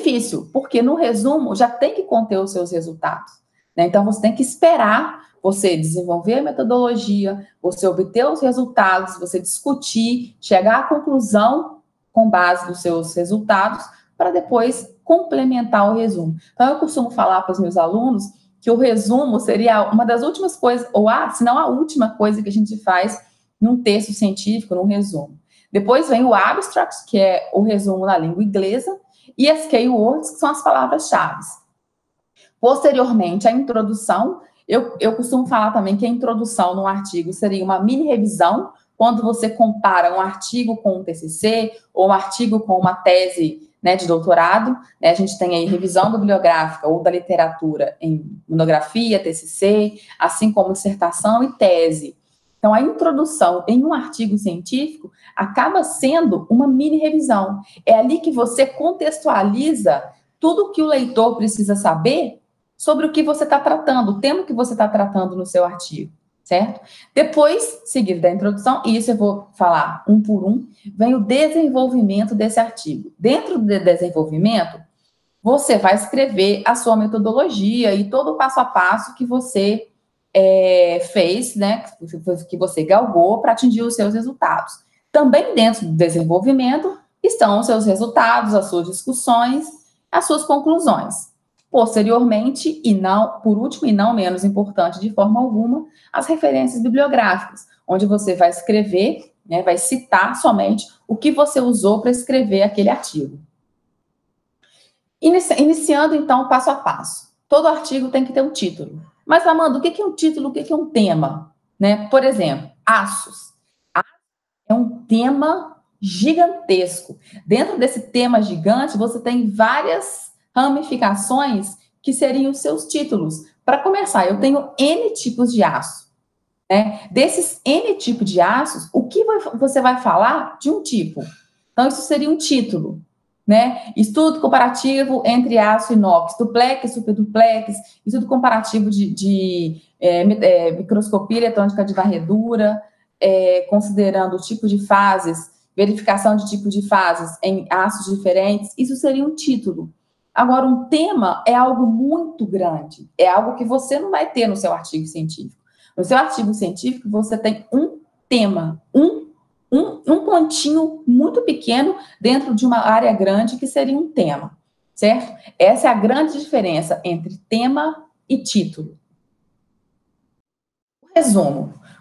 difícil, porque no resumo já tem que conter os seus resultados, né? Então, você tem que esperar você desenvolver a metodologia, você obter os resultados, você discutir, chegar à conclusão com base nos seus resultados, para depois complementar o resumo. Então, eu costumo falar para os meus alunos que o resumo seria uma das últimas coisas, ou se não a última coisa que a gente faz num texto científico, num resumo. Depois vem o abstract, que é o resumo na língua inglesa, e as keywords, que são as palavras-chave. Posteriormente, a introdução. Eu costumo falar também que a introdução num artigo seria uma mini revisão, quando você compara um artigo com um TCC, ou um artigo com uma tese, né, de doutorado, né, a gente tem aí revisão bibliográfica ou da literatura em monografia, TCC, assim como dissertação e tese. Então, a introdução em um artigo científico acaba sendo uma mini revisão. É ali que você contextualiza tudo o que o leitor precisa saber sobre o que você está tratando, o tema que você está tratando no seu artigo, certo? Depois, seguido da introdução, e isso eu vou falar um por um, vem o desenvolvimento desse artigo. Dentro do desenvolvimento, você vai escrever a sua metodologia e todo o passo a passo que você fez, né, que você galgou para atingir os seus resultados. Também dentro do desenvolvimento estão os seus resultados, as suas discussões, as suas conclusões. Posteriormente, e não, por último e não menos importante de forma alguma, as referências bibliográficas, onde você vai escrever, né, vai citar somente o que você usou para escrever aquele artigo. Iniciando, então, passo a passo. Todo artigo tem que ter um título. Mas, Amanda, o que é um título, o que é um tema? Né? Por exemplo, aços. Aços é um tema gigantesco. Dentro desse tema gigante, você tem várias ramificações que seriam os seus títulos. Para começar, eu tenho N tipos de aço. Né? Desses N tipos de aços, o que você vai falar de um tipo? Então, isso seria um título. Né? Estudo comparativo entre aço inox, duplex, superduplex, estudo comparativo de microscopia eletrônica de varredura, considerando o tipo de fases, verificação de tipo de fases em aços diferentes, isso seria um título. Agora, um tema é algo muito grande, é algo que você não vai ter no seu artigo científico. No seu artigo científico, você tem um tema, um pontinho muito pequeno dentro de uma área grande que seria um tema, certo? Essa é a grande diferença entre tema e título.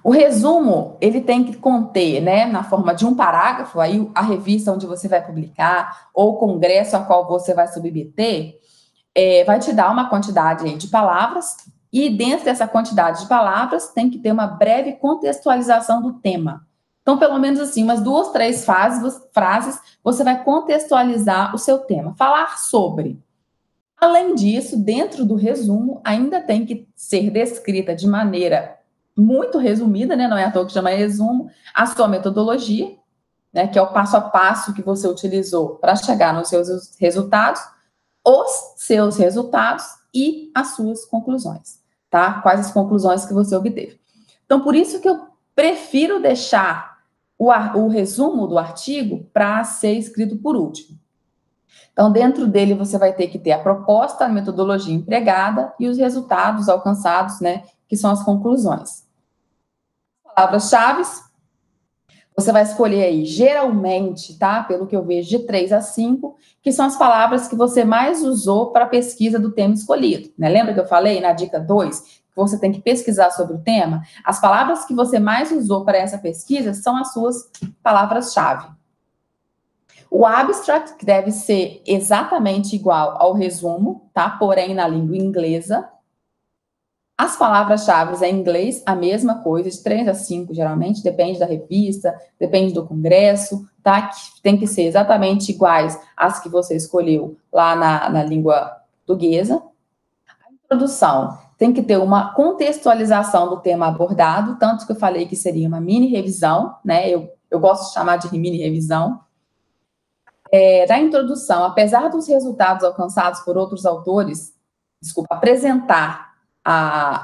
O resumo, ele tem que conter, né, na forma de um parágrafo, aí a revista onde você vai publicar, ou o congresso a qual você vai submeter, vai te dar uma quantidade aí de palavras, e dentro dessa quantidade de palavras tem que ter uma breve contextualização do tema. Então, pelo menos assim, umas 2, 3 frases, você vai contextualizar o seu tema. Falar sobre. Além disso, dentro do resumo, ainda tem que ser descrita de maneira muito resumida, né? Não é à toa que chama resumo, a sua metodologia, né? Que é o passo a passo que você utilizou para chegar nos seus resultados, os seus resultados e as suas conclusões, tá? Quais as conclusões que você obteve. Então, por isso que eu prefiro deixar o resumo do artigo para ser escrito por último. Então, dentro dele, você vai ter que ter a proposta, a metodologia empregada e os resultados alcançados, né? Que são as conclusões. Palavras-chave, você vai escolher aí, geralmente, tá? Pelo que eu vejo, de 3 a 5, que são as palavras que você mais usou para a pesquisa do tema escolhido, né? Lembra que eu falei na dica 2, que você tem que pesquisar sobre o tema? As palavras que você mais usou para essa pesquisa são as suas palavras-chave. O abstract, que deve ser exatamente igual ao resumo, tá? Porém, na língua inglesa. As palavras-chave em inglês, a mesma coisa, de 3 a 5, geralmente, depende da revista, depende do congresso, tá? Que tem que ser exatamente iguais às que você escolheu lá na língua portuguesa. A introdução tem que ter uma contextualização do tema abordado, tanto que eu falei que seria uma mini revisão, né? Eu gosto de chamar de mini revisão. Da introdução, apesar dos resultados alcançados por outros autores, apresentar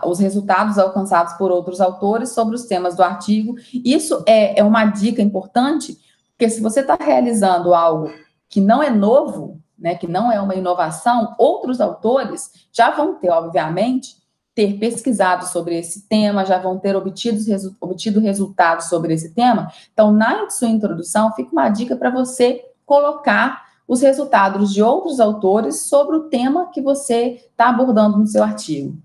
os resultados alcançados por outros autores sobre os temas do artigo. Isso é uma dica importante, porque se você está realizando algo que não é novo, né, que não é uma inovação, outros autores já vão ter, obviamente, ter pesquisado sobre esse tema, já vão ter obtido resultados sobre esse tema. Então, na sua introdução, fica uma dica para você colocar os resultados de outros autores sobre o tema que você está abordando no seu artigo.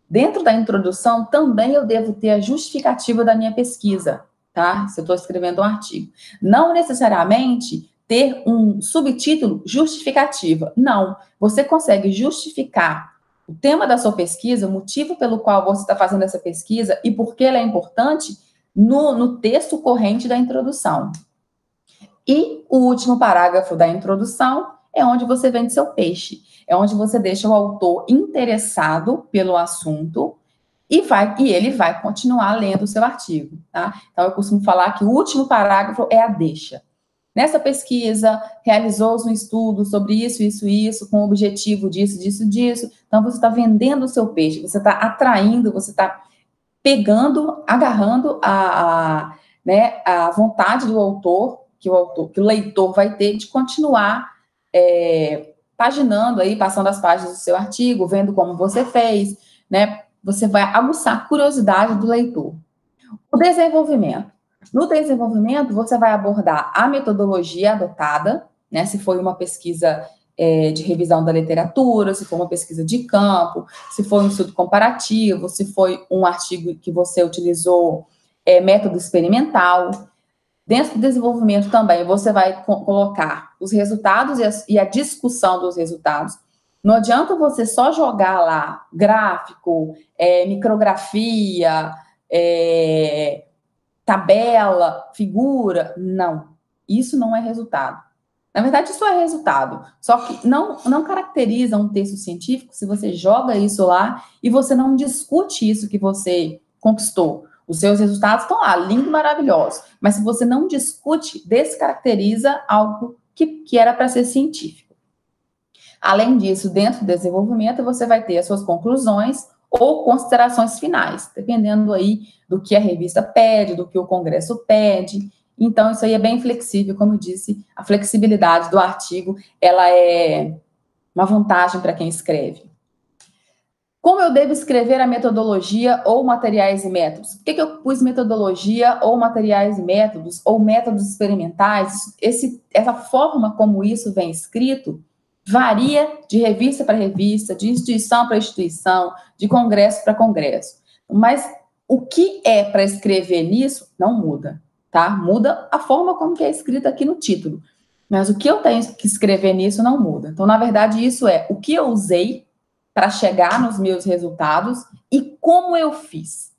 Dentro da introdução, também eu devo ter a justificativa da minha pesquisa, tá? Se eu estou escrevendo um artigo. Não necessariamente ter um subtítulo justificativa. Não. Você consegue justificar o tema da sua pesquisa, o motivo pelo qual você está fazendo essa pesquisa e por que ela é importante no texto corrente da introdução. E o último parágrafo da introdução é onde você vende seu peixe. É onde você deixa o autor interessado pelo assunto e ele vai continuar lendo o seu artigo, tá? Então, eu costumo falar que o último parágrafo é a deixa. Nessa pesquisa, realizou-se um estudo sobre isso, isso, isso, com o objetivo disso, disso, disso. Então, você está vendendo o seu peixe, você está atraindo, você está pegando, agarrando né, a vontade do autor, que o leitor vai ter de continuar paginando aí, passando as páginas do seu artigo, vendo como você fez, né? Você vai aguçar a curiosidade do leitor. O desenvolvimento. No desenvolvimento, você vai abordar a metodologia adotada, né? Se foi uma pesquisa de revisão da literatura, se for uma pesquisa de campo, se foi um estudo comparativo, se foi um artigo que você utilizou método experimental. Dentro do desenvolvimento também, você vai colocar os resultados e a discussão dos resultados. Não adianta você só jogar lá gráfico, micrografia, tabela, figura. Não, isso não é resultado. Na verdade, isso é resultado. Só que não caracteriza um texto científico se você joga isso lá e você não discute isso que você conquistou. Os seus resultados estão lá, lindo, maravilhoso. Mas se você não discute, descaracteriza algo que era para ser científico. Além disso, dentro do desenvolvimento, você vai ter as suas conclusões ou considerações finais, dependendo aí do que a revista pede, do que o congresso pede. Então, isso aí é bem flexível, como eu disse, a flexibilidade do artigo, ela é uma vantagem para quem escreve. Como eu devo escrever a metodologia ou materiais e métodos? Por que eu pus metodologia ou materiais e métodos, ou métodos experimentais? Essa forma como isso vem escrito varia de revista para revista, de instituição para instituição, de congresso para congresso. Mas o que é para escrever nisso não muda, tá? Muda a forma como que é escrito aqui no título. Mas o que eu tenho que escrever nisso não muda. Então, na verdade, isso é o que eu usei para chegar nos meus resultados e como eu fiz.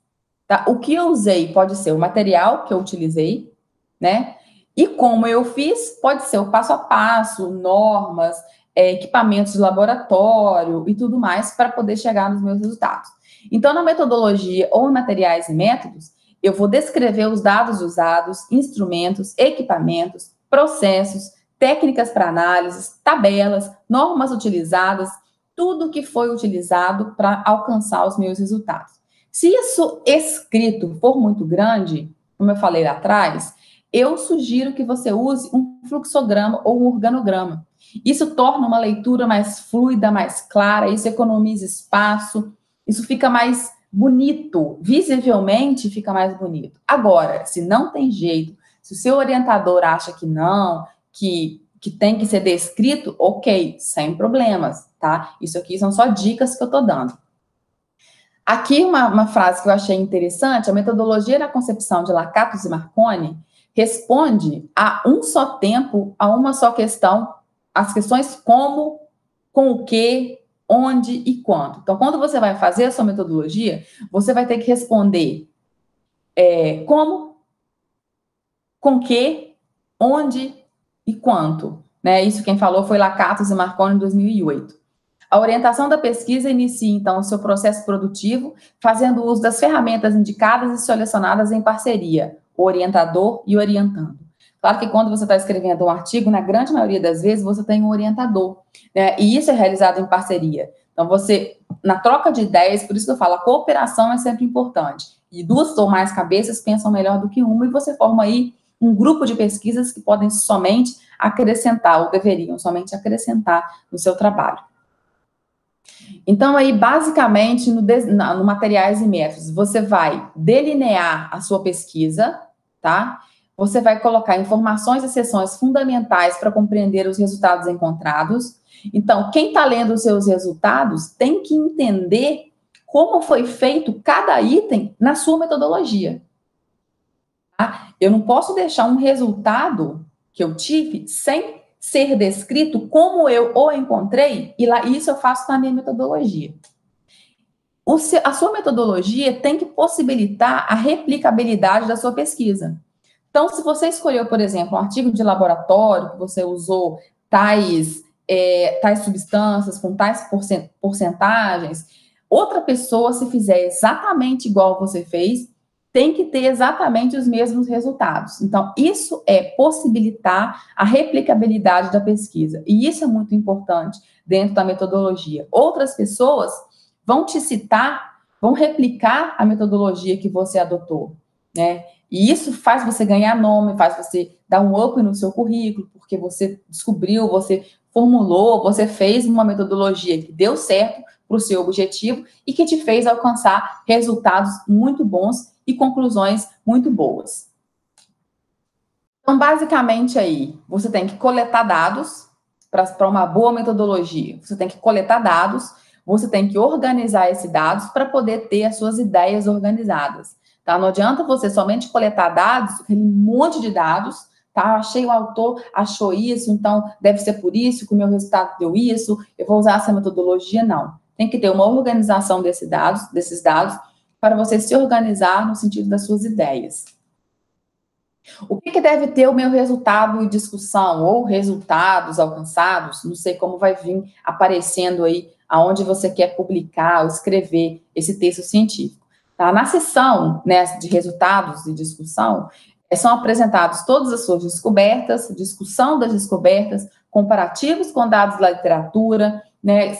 Tá? O que eu usei pode ser o material que eu utilizei, né? E como eu fiz pode ser o passo a passo, normas, equipamentos de laboratório e tudo mais para poder chegar nos meus resultados. Então, na metodologia ou em materiais e métodos, eu vou descrever os dados usados, instrumentos, equipamentos, processos, técnicas para análises, tabelas, normas utilizadas, tudo que foi utilizado para alcançar os meus resultados. Se isso escrito for muito grande, como eu falei lá atrás, eu sugiro que você use um fluxograma ou um organograma. Isso torna uma leitura mais fluida, mais clara, isso economiza espaço, isso fica mais bonito, visivelmente fica mais bonito. Agora, se não tem jeito, se o seu orientador acha que não, que tem que ser descrito, ok, sem problemas, tá? Isso aqui são só dicas que eu tô dando. Aqui uma frase que eu achei interessante, a metodologia na concepção de Lakatos e Marconi responde a um só tempo, a uma só questão, as questões como, com o que, onde e quando. Então, quando você vai fazer a sua metodologia, você vai ter que responder como, com que, onde e quanto. Né? Isso quem falou foi Lakatos e Marconi em 2008. A orientação da pesquisa inicia, então, o seu processo produtivo, fazendo uso das ferramentas indicadas e selecionadas em parceria, o orientador e orientando. Claro que quando você está escrevendo um artigo, na grande maioria das vezes, você tem um orientador, né? E isso é realizado em parceria. Então, você, na troca de ideias, por isso que eu falo, a cooperação é sempre importante. E duas ou mais cabeças pensam melhor do que uma, e você forma aí um grupo de pesquisas que podem somente acrescentar, ou deveriam somente acrescentar no seu trabalho. Então, aí, basicamente, no materiais e métodos, você vai delinear a sua pesquisa, tá? Você vai colocar informações e seções fundamentais para compreender os resultados encontrados. Então, quem está lendo os seus resultados tem que entender como foi feito cada item na sua metodologia. Tá? Eu não posso deixar um resultado que eu tive sem ser descrito como eu o encontrei, e lá isso eu faço na minha metodologia. A sua metodologia tem que possibilitar a replicabilidade da sua pesquisa. Então, se você escolheu, por exemplo, um artigo de laboratório, que você usou tais substâncias com tais porcentagens, outra pessoa, se fizer exatamente igual você fez, tem que ter exatamente os mesmos resultados. Então, isso é possibilitar a replicabilidade da pesquisa. E isso é muito importante dentro da metodologia. Outras pessoas vão te citar, vão replicar a metodologia que você adotou, né? E isso faz você ganhar nome, faz você dar um up no seu currículo, porque você descobriu, você formulou, você fez uma metodologia que deu certo para o seu objetivo e que te fez alcançar resultados muito bons e conclusões muito boas. Então, basicamente aí, você tem que coletar dados para uma boa metodologia. Você tem que coletar dados, você tem que organizar esses dados para poder ter as suas ideias organizadas. Tá? Não adianta você somente coletar dados, aquele monte de dados, tá? Achei o autor, achou isso, então deve ser por isso que o meu resultado deu isso, eu vou usar essa metodologia, não. Tem que ter uma organização desses dados, para você se organizar no sentido das suas ideias. O que deve ter o meu resultado e discussão, ou resultados alcançados, não sei como vai vir aparecendo aí, aonde você quer publicar ou escrever esse texto científico. Tá? Na seção, né, de resultados e discussão, são apresentados todas as suas descobertas, discussão das descobertas, comparativos com dados da literatura, né,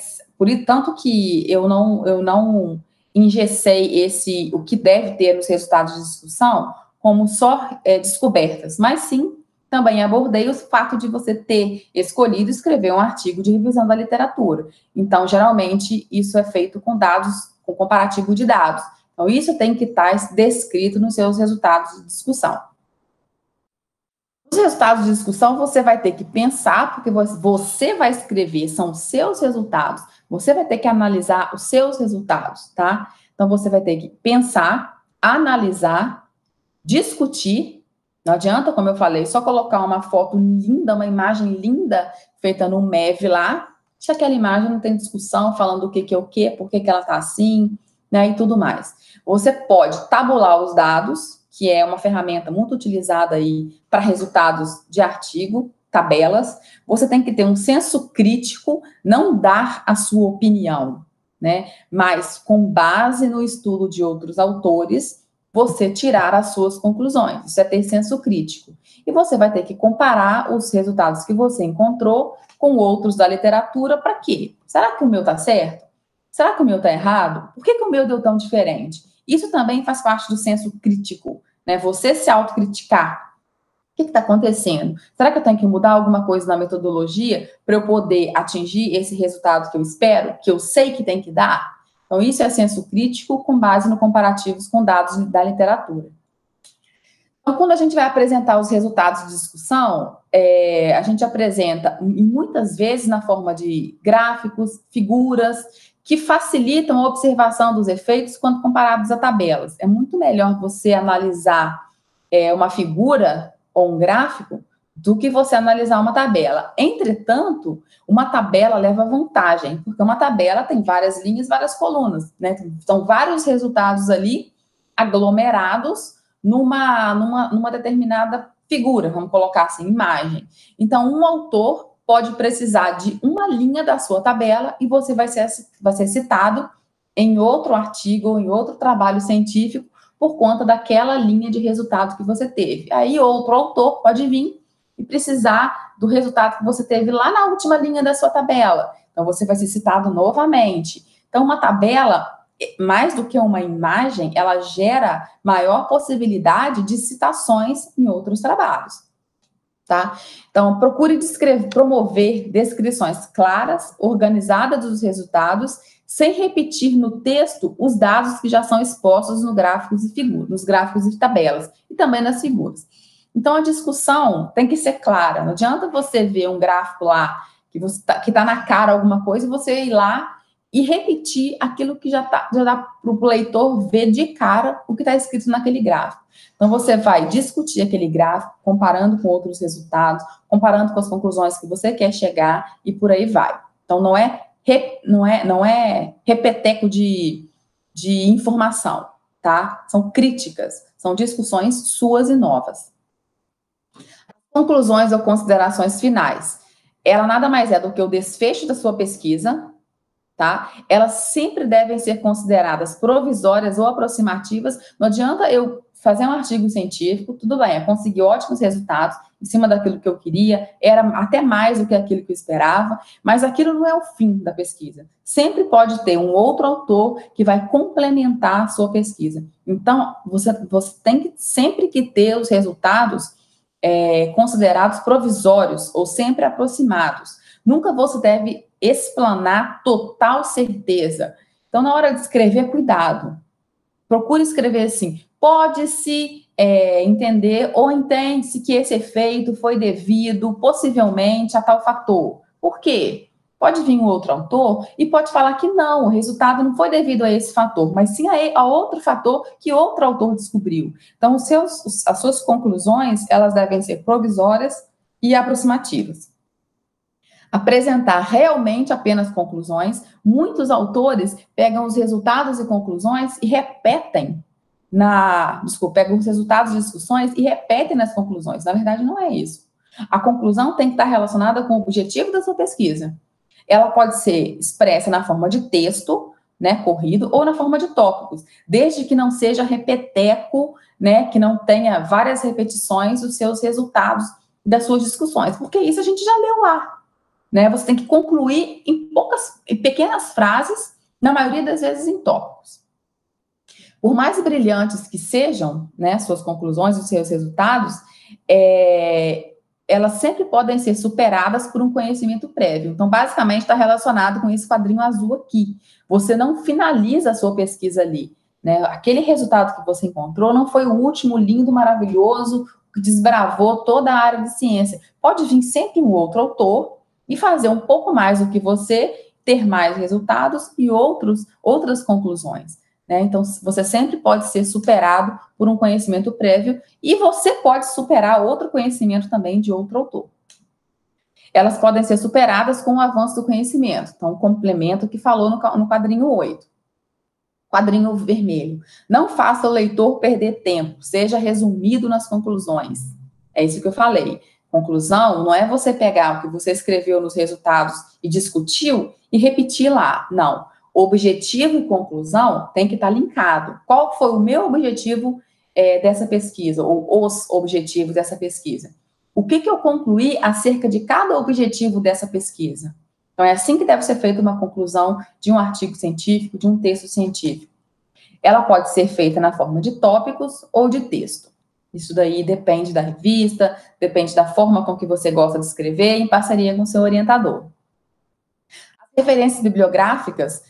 tanto que eu não engessei o que deve ter nos resultados de discussão, como só descobertas, mas sim, também abordei o fato de você ter escolhido escrever um artigo de revisão da literatura. Então, geralmente, isso é feito com dados, com comparativo de dados. Então, isso tem que estar descrito nos seus resultados de discussão. Os resultados de discussão você vai ter que pensar, porque você vai escrever, são os seus resultados, você vai ter que analisar os seus resultados, tá? Então, você vai ter que pensar, analisar, discutir. Não adianta, como eu falei, só colocar uma foto linda, uma imagem linda, feita no MEV lá, se aquela imagem não tem discussão, falando o que é o que, por que ela tá assim, né, e tudo mais. Você pode tabular os dados, que é uma ferramenta muito utilizada aí para resultados de artigo, tabelas. Você tem que ter um senso crítico, não dar a sua opinião, né, mas com base no estudo de outros autores, você tirar as suas conclusões. Isso é ter senso crítico. E você vai ter que comparar os resultados que você encontrou com outros da literatura. Para quê? Será que o meu está certo? Será que o meu está errado? Por que o meu deu tão diferente? Isso também faz parte do senso crítico, né? Você se autocriticar. O que está acontecendo? Será que eu tenho que mudar alguma coisa na metodologia para eu poder atingir esse resultado que eu espero, que eu sei que tem que dar? Então, isso é senso crítico com base no comparativos com dados da literatura. Então, quando a gente vai apresentar os resultados de discussão, a gente apresenta, muitas vezes, na forma de gráficos, figuras, que facilitam a observação dos efeitos quando comparados a tabelas. É muito melhor você analisar uma figura ou um gráfico do que você analisar uma tabela. Entretanto, uma tabela leva vantagem, porque uma tabela tem várias linhas, várias colunas, né? São vários resultados ali aglomerados numa determinada figura, vamos colocar assim, imagem. Então, um autor pode precisar de uma linha da sua tabela e você vai ser citado em outro artigo ou em outro trabalho científico por conta daquela linha de resultado que você teve. Aí outro autor pode vir e precisar do resultado que você teve lá na última linha da sua tabela. Então, você vai ser citado novamente. Então, uma tabela, mais do que uma imagem, ela gera maior possibilidade de citações em outros trabalhos, tá? Então, procure promover descrições claras, organizadas dos resultados, sem repetir no texto os dados que já são expostos nos gráficos e tabelas, e também nas figuras. Então, a discussão tem que ser clara. Não adianta você ver um gráfico lá que tá na cara alguma coisa e você ir lá e repetir aquilo que já dá para o leitor ver de cara o que está escrito naquele gráfico. Então, você vai discutir aquele gráfico, comparando com outros resultados, comparando com as conclusões que você quer chegar e por aí vai. Então, não é repeteco de informação, tá? São críticas, são discussões suas e novas. Conclusões ou considerações finais. Ela nada mais é do que o desfecho da sua pesquisa, tá? Elas sempre devem ser consideradas provisórias ou aproximativas. Não adianta eu fazer um artigo científico, tudo bem, eu consegui ótimos resultados em cima daquilo que eu queria, era até mais do que aquilo que eu esperava, mas aquilo não é o fim da pesquisa. Sempre pode ter um outro autor que vai complementar a sua pesquisa. Então, você tem que sempre que ter os resultados considerados provisórios ou sempre aproximados. Nunca você deve explanar total certeza. Então, na hora de escrever, cuidado. Procure escrever assim, pode-se entender ou entende-se que esse efeito foi devido, possivelmente, a tal fator. Por quê? Pode vir um outro autor e pode falar que não, o resultado não foi devido a esse fator, mas sim a outro fator que outro autor descobriu. Então, as suas conclusões, elas devem ser provisórias e aproximativas. Apresentar realmente apenas conclusões. Muitos autores pegam os resultados e conclusões e repetem pegam os resultados de discussões e repetem nas conclusões. Na verdade, não é isso. A conclusão tem que estar relacionada com o objetivo da sua pesquisa. Ela pode ser expressa na forma de texto, né, corrido, ou na forma de tópicos, desde que não seja repeteco, né, que não tenha várias repetições dos seus resultados das suas discussões, porque isso a gente já leu lá. Né? Você tem que concluir em pequenas frases, na maioria das vezes em tópicos. Por mais brilhantes que sejam, né, suas conclusões, os seus resultados, elas sempre podem ser superadas por um conhecimento prévio. Então, basicamente, está relacionado com esse quadrinho azul aqui. Você não finaliza a sua pesquisa ali. Né? Aquele resultado que você encontrou não foi o último lindo, maravilhoso, que desbravou toda a área de ciência. Pode vir sempre um outro autor e fazer um pouco mais do que você, ter mais resultados e outras conclusões. Né? Então, você sempre pode ser superado por um conhecimento prévio e você pode superar outro conhecimento também de outro autor. Elas podem ser superadas com o avanço do conhecimento. Então, o complemento que falou no quadrinho 8. Quadrinho vermelho. Não faça o leitor perder tempo, seja resumido nas conclusões. É isso que eu falei. Conclusão não é você pegar o que você escreveu nos resultados e discutiu e repetir lá. Não. Objetivo e conclusão tem que estar linkado. Qual foi o meu objetivo dessa pesquisa, ou os objetivos dessa pesquisa? O que eu concluí acerca de cada objetivo dessa pesquisa? Então, é assim que deve ser feita uma conclusão de um artigo científico, de um texto científico. Ela pode ser feita na forma de tópicos ou de texto. Isso daí depende da revista, depende da forma com que você gosta de escrever, em parceria com seu orientador. As referências bibliográficas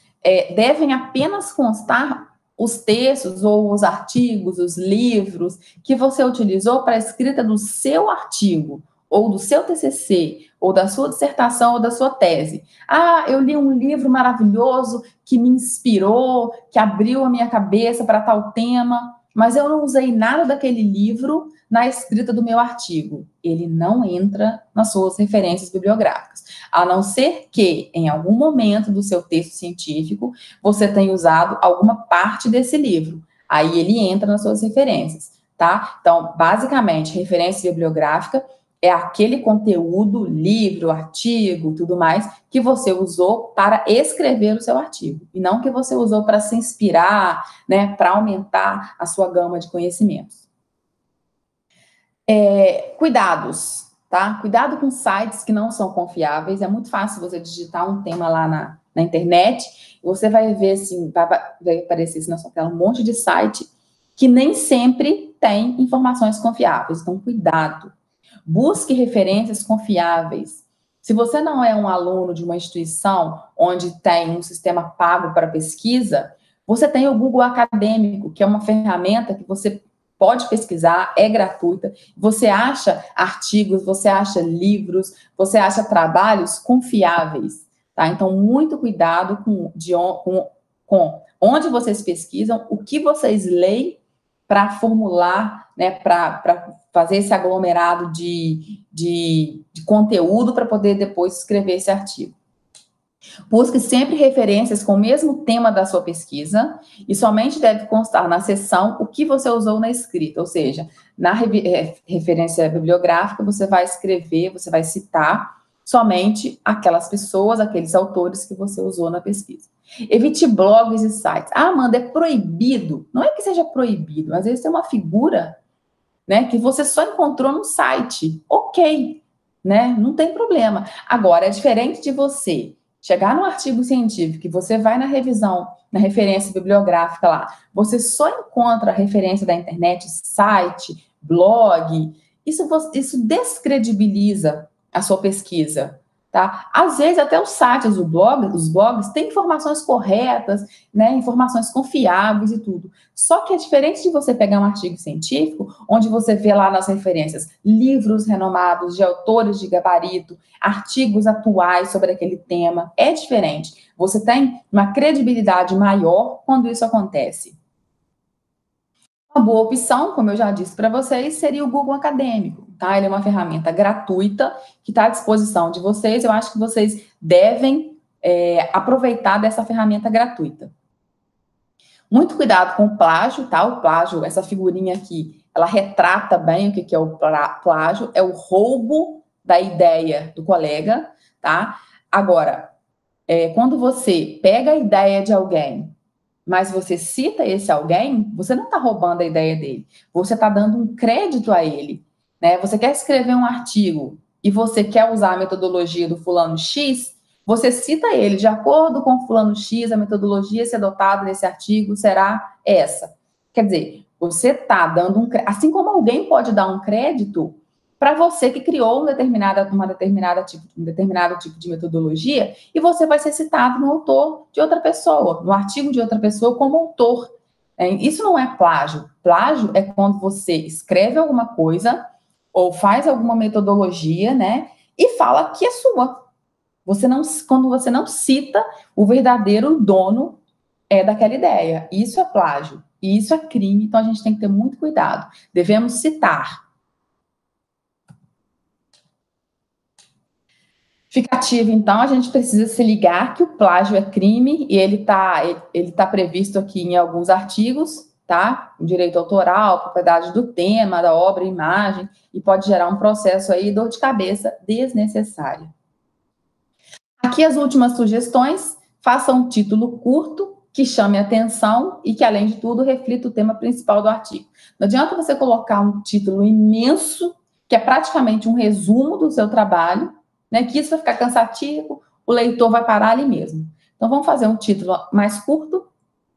devem apenas constar os textos ou os artigos, os livros que você utilizou para a escrita do seu artigo, ou do seu TCC, ou da sua dissertação, ou da sua tese. Ah, eu li um livro maravilhoso que me inspirou, que abriu a minha cabeça para tal tema, mas eu não usei nada daquele livro na escrita do meu artigo. Ele não entra nas suas referências bibliográficas, a não ser que, em algum momento do seu texto científico, você tenha usado alguma parte desse livro. Aí ele entra nas suas referências, tá? Então, basicamente, referência bibliográfica é aquele conteúdo, livro, artigo, tudo mais, que você usou para escrever o seu artigo, e não que você usou para se inspirar, né, para aumentar a sua gama de conhecimentos. Cuidados. tá? Cuidado com sites que não são confiáveis. É muito fácil você digitar um tema lá na internet, você vai ver, assim, vai aparecer assim na sua tela um monte de site que nem sempre tem informações confiáveis. Então, cuidado. Busque referências confiáveis. Se você não é um aluno de uma instituição onde tem um sistema pago para pesquisa, você tem o Google Acadêmico, que é uma ferramenta que você pode pesquisar, é gratuita. Você acha artigos, você acha livros, você acha trabalhos confiáveis, tá? Então, muito cuidado com onde vocês pesquisam, o que vocês leem para formular, né, para fazer esse aglomerado de conteúdo para poder depois escrever esse artigo. Busque sempre referências com o mesmo tema da sua pesquisa e somente deve constar na seção o que você usou na escrita, ou seja, na referência bibliográfica você vai escrever, você vai citar somente aquelas pessoas, aqueles autores que você usou na pesquisa. Evite blogs e sites. Ah, Amanda, é proibido. Não é que seja proibido, às vezes tem uma figura, né, que você só encontrou no site. Ok, né? Não tem problema. Agora, é diferente de você chegar num artigo científico e você vai na revisão, na referência bibliográfica lá, você só encontra a referência da internet, site, blog, isso descredibiliza a sua pesquisa, tá? Às vezes até os sites, os blogs têm informações corretas, né, informações confiáveis e tudo. Só que é diferente de você pegar um artigo científico, onde você vê lá nas referências livros renomados de autores de gabarito, artigos atuais sobre aquele tema, é diferente. Você tem uma credibilidade maior quando isso acontece. Uma boa opção, como eu já disse para vocês, seria o Google Acadêmico, tá? Ele é uma ferramenta gratuita que está à disposição de vocês. Eu acho que vocês devem aproveitar dessa ferramenta gratuita. Muito cuidado com o plágio, tá? O plágio, essa figurinha aqui, ela retrata bem o que é o plágio, é o roubo da ideia do colega, tá? Agora, quando você pega a ideia de alguém, mas você cita esse alguém, você não está roubando a ideia dele, você está dando um crédito a ele, né? Você quer escrever um artigo e você quer usar a metodologia do fulano X, você cita ele, de acordo com o fulano X, a metodologia a ser adotada nesse artigo será essa. Quer dizer, você está dando um crédito, assim como alguém pode dar um crédito para você que criou um determinado tipo de metodologia, e você vai ser citado no autor de outra pessoa, no artigo de outra pessoa como autor. Isso não é plágio. Plágio é quando você escreve alguma coisa ou faz alguma metodologia, né, e fala que é sua. Quando você não cita o verdadeiro dono daquela ideia. Isso é plágio. E isso é crime, então a gente tem que ter muito cuidado. Devemos citar. Ficativo, então, a gente precisa se ligar que o plágio é crime e ele tá previsto aqui em alguns artigos, tá? O direito autoral, propriedade do tema, da obra, imagem, e pode gerar um processo aí, dor de cabeça desnecessária. Aqui as últimas sugestões: faça um título curto que chame a atenção e que, além de tudo, reflita o tema principal do artigo. Não adianta você colocar um título imenso, que é praticamente um resumo do seu trabalho, né, que isso vai ficar cansativo, o leitor vai parar ali mesmo. Então, vamos fazer um título mais curto,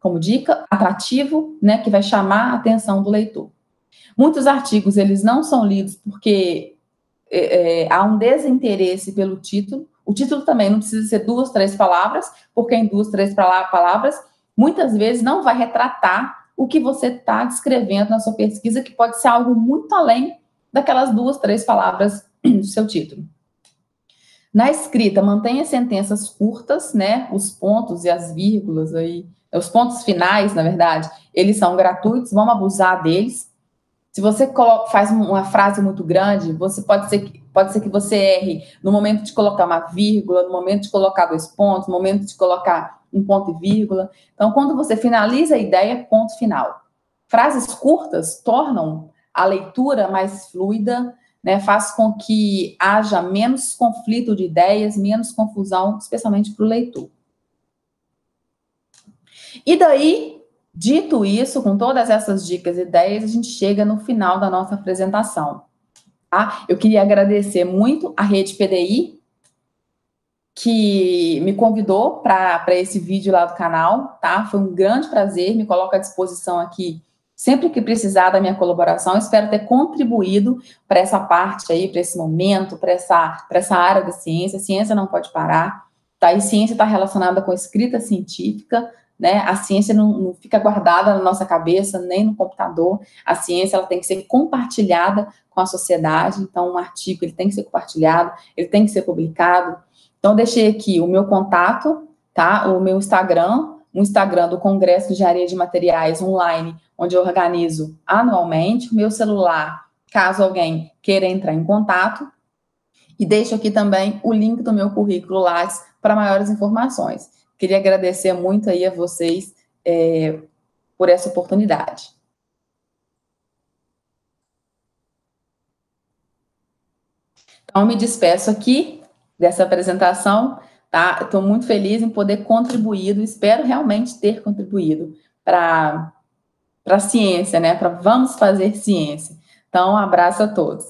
como dica, atrativo, né, que vai chamar a atenção do leitor. Muitos artigos, eles não são lidos porque há um desinteresse pelo título. O título também não precisa ser 2, 3 palavras, porque em 2, 3 palavras, muitas vezes não vai retratar o que você está descrevendo na sua pesquisa, que pode ser algo muito além daquelas 2, 3 palavras do seu título. Na escrita, mantenha sentenças curtas, né? Os pontos e as vírgulas aí, os pontos finais, na verdade, eles são gratuitos, vamos abusar deles. Se você faz uma frase muito grande, pode ser que você erre no momento de colocar uma vírgula, no momento de colocar 2 pontos, no momento de colocar um ponto e vírgula. Então, quando você finaliza a ideia, ponto final. Frases curtas tornam a leitura mais fluida, né, faz com que haja menos conflito de ideias, menos confusão, especialmente para o leitor. E daí, dito isso, com todas essas dicas e ideias, a gente chega no final da nossa apresentação. tá? Eu queria agradecer muito a Rede PDI, que me convidou para esse vídeo lá do canal, tá? Foi um grande prazer, me coloco à disposição aqui sempre que precisar da minha colaboração. Espero ter contribuído para essa parte aí, para esse momento, para essa área da ciência. A ciência não pode parar, tá? E ciência está relacionada com escrita científica, né? A ciência não fica guardada na nossa cabeça, nem no computador. A ciência ela tem que ser compartilhada com a sociedade. Então, um artigo ele tem que ser compartilhado, ele tem que ser publicado. Então, deixei aqui o meu contato, tá? O meu Instagram, o Instagram do Congresso de Engenharia de Materiais online, onde eu organizo anualmente, o meu celular, caso alguém queira entrar em contato, e deixo aqui também o link do meu currículo Lattes para maiores informações. Queria agradecer muito aí a vocês por essa oportunidade. Então, me despeço aqui dessa apresentação, tá? Estou muito feliz em poder contribuir, espero realmente ter contribuído para a ciência, né? Para vamos fazer ciência. Então, um abraço a todos.